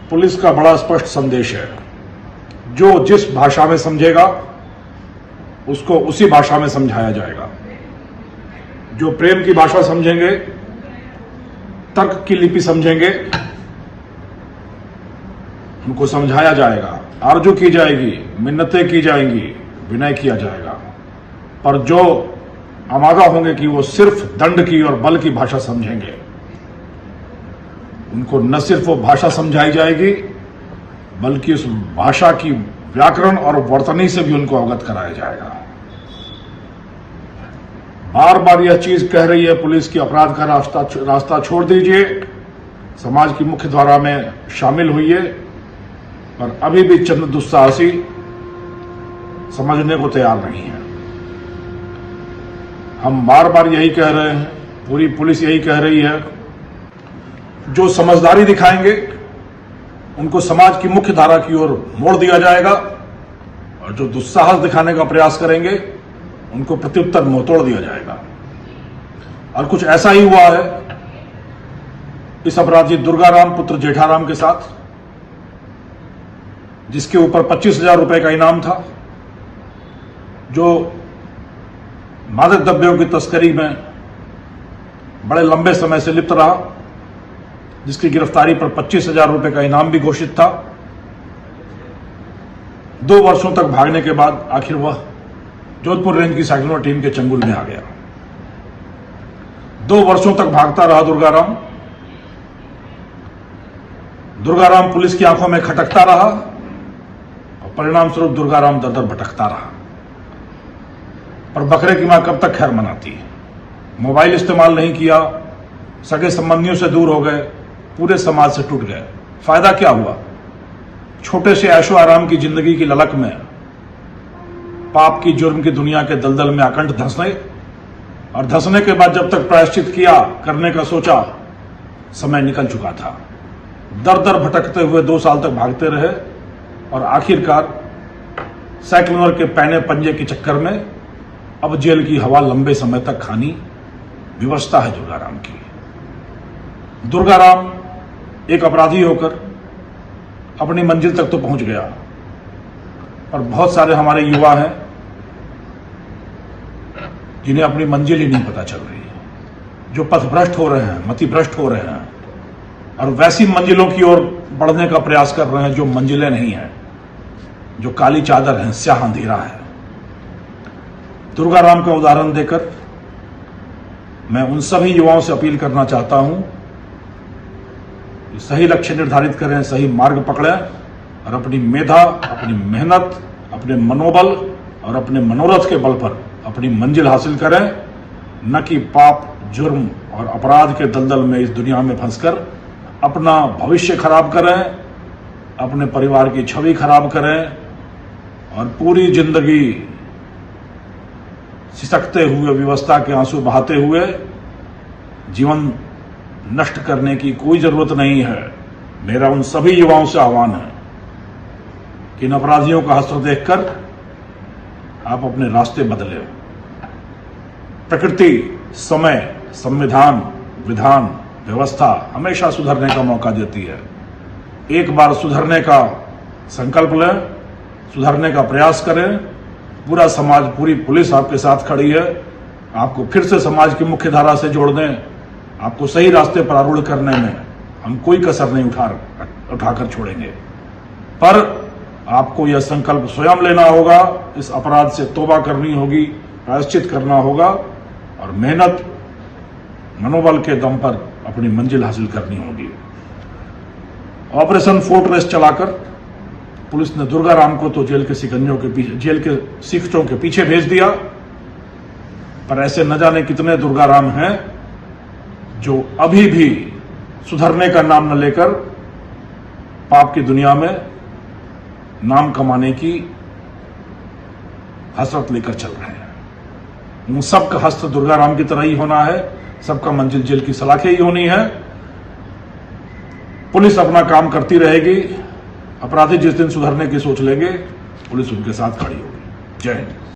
Police का बड़ा स्पष्ट संदेश है। जो जिस भाषा में समझेगा उसको उसी भाषा में समझाया जाएगा। जो प्रेम की भाषा समझेंगे, तर्क की लिपि समझेंगे, उनको समझाया जाएगा, आरजू की जाएगी, मिन्नतें की जाएंगी, विनय किया जाएगा। पर जो आमादा होंगे कि वो सिर्फ दंड की और बल की भाषा समझेंगे, उनको न सिर्फ वो भाषा समझाई जाएगी बल्कि उस भाषा की व्याकरण और वर्तनी से भी उनको अवगत कराया जाएगा। बार बार यह चीज कह रही है पुलिस की अपराध का रास्ता छोड़ दीजिए, समाज की मुख्य धारा में शामिल हुइए, पर अभी भी चंद दुस्साहसी समझने को तैयार नहीं है। हम बार बार यही कह रहे हैं, पूरी पुलिस यही कह रही है, जो समझदारी दिखाएंगे उनको समाज की मुख्य धारा की ओर मोड़ दिया जाएगा और जो दुस्साहस दिखाने का प्रयास करेंगे उनको प्रत्युत्तर मुंहतोड़ दिया जाएगा। और कुछ ऐसा ही हुआ है इस अपराधी दुर्गाराम पुत्र जेठाराम के साथ, जिसके ऊपर 25,000 रुपए का इनाम था, जो मादक द्रव्यों की तस्करी में बड़े लंबे समय से लिप्त रहा, जिसकी गिरफ्तारी पर 25,000 रुपए का इनाम भी घोषित था। 2 वर्षों तक भागने के बाद आखिर वह जोधपुर रेंज की साइक्लोन टीम के चंगुल में आ गया। 2 वर्षों तक भागता रहा दुर्गाराम पुलिस की आंखों में खटकता रहा और परिणाम स्वरूप दुर्गाराम दर दर भटकता रहा। पर बकरे की मां कब तक खैर मनाती है। मोबाइल इस्तेमाल नहीं किया, सगे संबंधियों से दूर हो गए, पूरे समाज से टूट गए। फायदा क्या हुआ? छोटे से ऐशो आराम की जिंदगी की ललक में पाप की जुर्म की दुनिया के दलदल में अकंठ धंसने, और धंसने के बाद जब तक प्रायश्चित किया, करने का सोचा, समय निकल चुका था। दर दर भटकते हुए 2 साल तक भागते रहे और आखिरकार साइक्लोनर के पैने पंजे के चक्कर में अब जेल की हवा लंबे समय तक खानी व्यवस्था है दुर्गाराम की। दुर्गाराम एक अपराधी होकर अपनी मंजिल तक तो पहुंच गया, और बहुत सारे हमारे युवा हैं जिन्हें अपनी मंजिल ही नहीं पता चल रही है, जो पथभ्रष्ट हो रहे हैं, मतिभ्रष्ट हो रहे हैं और वैसी मंजिलों की ओर बढ़ने का प्रयास कर रहे हैं जो मंजिलें नहीं हैं, जो काली चादर है, स्याह अंधेरा है। दुर्गाराम का उदाहरण देकर मैं उन सभी युवाओं से अपील करना चाहता हूं कि सही लक्ष्य निर्धारित करें, सही मार्ग पकड़ें और अपनी मेधा, अपनी मेहनत, अपने मनोबल और अपने मनोरथ के बल पर अपनी मंजिल हासिल करें, न कि पाप, जुर्म और अपराध के दलदल में इस दुनिया में फंसकर अपना भविष्य खराब करें, अपने परिवार की छवि खराब करें और पूरी जिंदगी सिसकते हुए, व्यवस्था के आंसू बहाते हुए जीवन नष्ट करने की कोई जरूरत नहीं है। मेरा उन सभी युवाओं से आह्वान है कि इन अपराधियों का हस्त्र देखकर आप अपने रास्ते बदलें। प्रकृति, समय, संविधान, विधान, व्यवस्था हमेशा सुधरने का मौका देती है। एक बार सुधरने का संकल्प लें, सुधरने का प्रयास करें, पूरा समाज, पूरी पुलिस आपके साथ खड़ी है। आपको फिर से समाज की मुख्य धारा से जोड़ने, आपको सही रास्ते पर आरूढ़ करने में हम कोई कसर नहीं उठाकर छोड़ेंगे। पर आपको यह संकल्प स्वयं लेना होगा, इस अपराध से तौबा करनी होगी, प्रायश्चित करना होगा और मेहनत, मनोबल के दम पर अपनी मंजिल हासिल करनी होगी। ऑपरेशन फोर्ट्रेस चलाकर पुलिस ने दुर्गाराम को तो जेल के सिकंजों के पीछे, जेल के शिक्षकों के पीछे भेज दिया, पर ऐसे न जाने कितने दुर्गाराम हैं जो अभी भी सुधरने का नाम न लेकर पाप की दुनिया में नाम कमाने की हसरत लेकर चल रहे हैं। उन सबका हस्त दुर्गाराम की तरह ही होना है, सबका मंजिल जेल की सलाखें ही होनी है। पुलिस अपना काम करती रहेगी, अपराधी जिस दिन सुधरने की सोच लेंगे, पुलिस उनके साथ खड़ी होगी। जय हिंद।